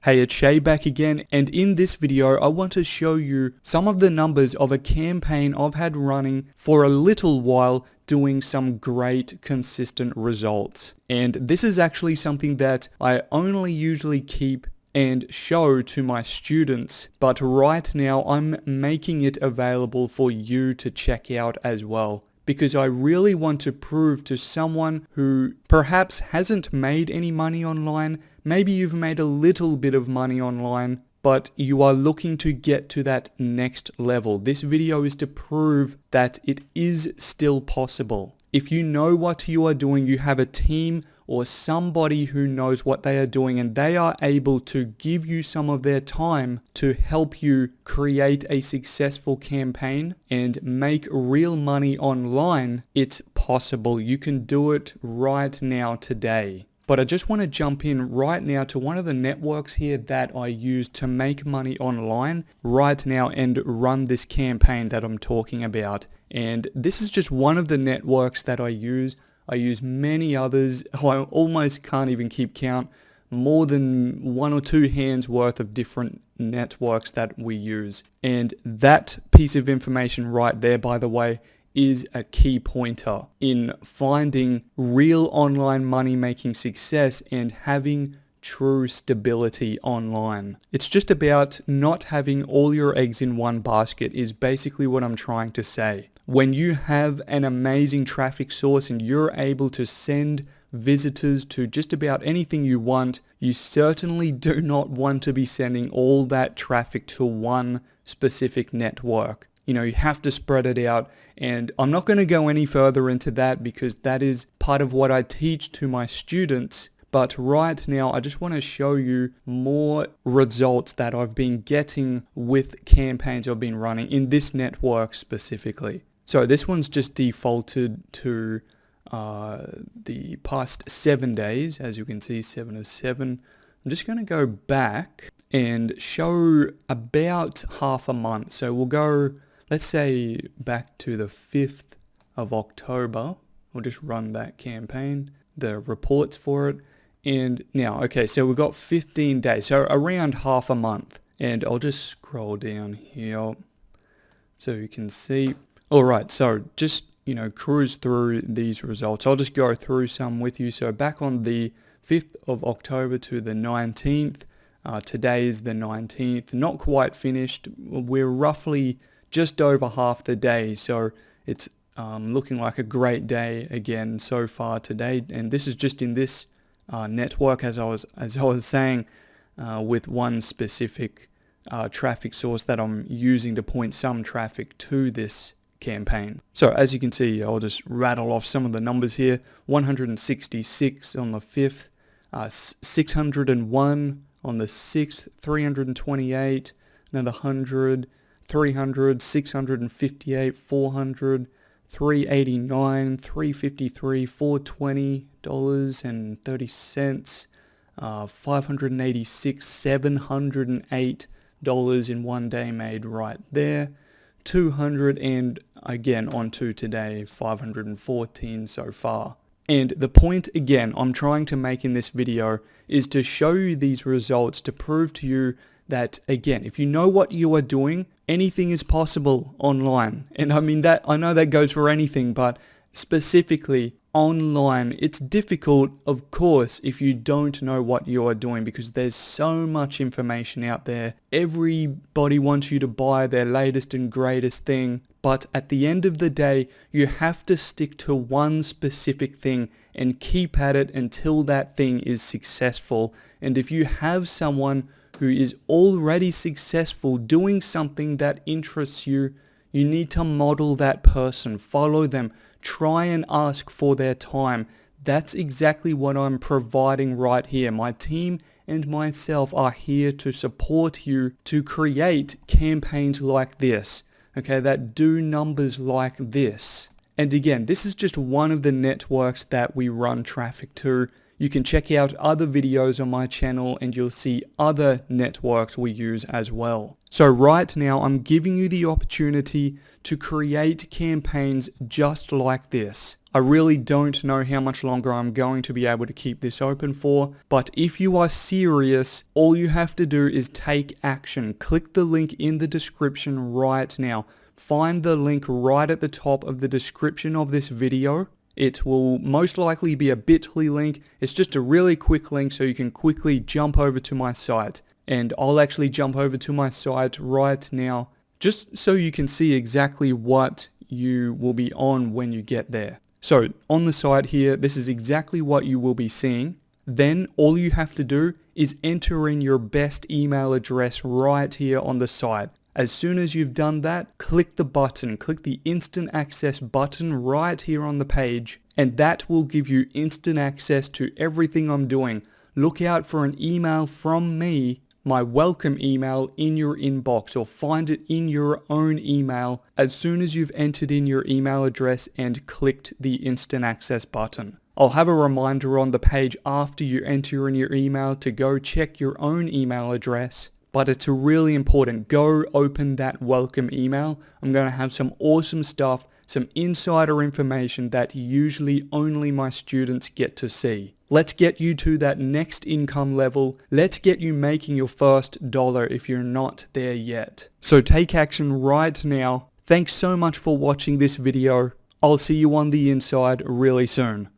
Hey, it's Shay back again, and in this video I want to show you some of the numbers of a campaign I've had running for a little while, doing some great consistent results. And this is actually something that I only usually keep and show to my students, but right now I'm making it available for you to check out as well, because I really want to prove to someone who perhaps hasn't made any money online. Maybe you've made a little bit of money online, but you are looking to get to that next level. This video is to prove that it is still possible. If you know what you are doing, you have a team or somebody who knows what they are doing, and they are able to give you some of their time to help you create a successful campaign and make real money online, it's possible. You can do it right now today. But I just want to jump in right now to one of the networks here that I use to make money online right now and run this campaign that I'm talking about. And this is just one of the networks that I use. I use many others. I almost can't even keep count. More than one or two hands worth of different networks that we use. And that piece of information right there, by the way, is a key pointer in finding real online money making success and having true stability online. It's just about not having all your eggs in one basket is basically what I'm trying to say. When you have an amazing traffic source and you're able to send visitors to just about anything you want, you certainly do not want to be sending all that traffic to one specific network. You know, you have to spread it out, and I'm not going to go any further into that because that is part of what I teach to my students. But right now, I just want to show you more results that I've been getting with campaigns I've been running in this network specifically. So this one's just defaulted to the past 7 days. As you can see, 7 of 7. I'm just going to go back and show about half a month. So we'll go, let's say, back to the 5th of October. We'll just run that campaign, the reports for it. And now, okay, so we've got 15 days, so around half a month. And I'll just scroll down here so you can see. All right, so just, cruise through these results. I'll just go through some with you. So back on the 5th of October to the 19th. Today is the 19th. Not quite finished. We're roughly just over half the day, so it's looking like a great day again so far today. And this is just in this network, as I was saying, with one specific traffic source that I'm using to point some traffic to this campaign. So as you can see, I'll just rattle off some of the numbers here. 166 on the 5th, 601 on the 6th, 328, another 100, 300, 658, 400, 389, 353, $420.30, 586, $708 in one day made right there, 200, and again on to today, 514 so far. And the point again I'm trying to make in this video is to show you these results to prove to you that, again, if you know what you are doing, anything is possible online. And I mean that, I know that goes for anything, but specifically online, it's difficult, of course, if you don't know what you are doing, because there's so much information out there. Everybody wants you to buy their latest and greatest thing, but at the end of the day, you have to stick to one specific thing and keep at it until that thing is successful. And if you have someone who is already successful doing something that interests you, you need to model that person, follow them, try and ask for their time. That's exactly what I'm providing right here. My team and myself are here to support you to create campaigns like this, okay, that do numbers like this. And again, this is just one of the networks that we run traffic to. You can check out other videos on my channel and you'll see other networks we use as well. So right now I'm giving you the opportunity to create campaigns just like this. I really don't know how much longer I'm going to be able to keep this open for, but if you are serious, all you have to do is take action. Click the link in the description right now. Find the link right at the top of the description of this video. It will most likely be a bit.ly link. It's just a really quick link so you can quickly jump over to my site. And I'll actually jump over to my site right now just so you can see exactly what you will be on when you get there. So on the site here, this is exactly what you will be seeing. Then all you have to do is enter in your best email address right here on the site. As soon as you've done that, click the button, click the instant access button right here on the page, and that will give you instant access to everything I'm doing. Look out for an email from me, my welcome email, in your inbox, or find it in your own email as soon as you've entered in your email address and clicked the instant access button. I'll have a reminder on the page after you enter in your email to go check your own email address. But it's really important. Go open that welcome email. I'm going to have some awesome stuff, some insider information that usually only my students get to see. Let's get you to that next income level. Let's get you making your first dollar if you're not there yet. So take action right now. Thanks so much for watching this video. I'll see you on the inside really soon.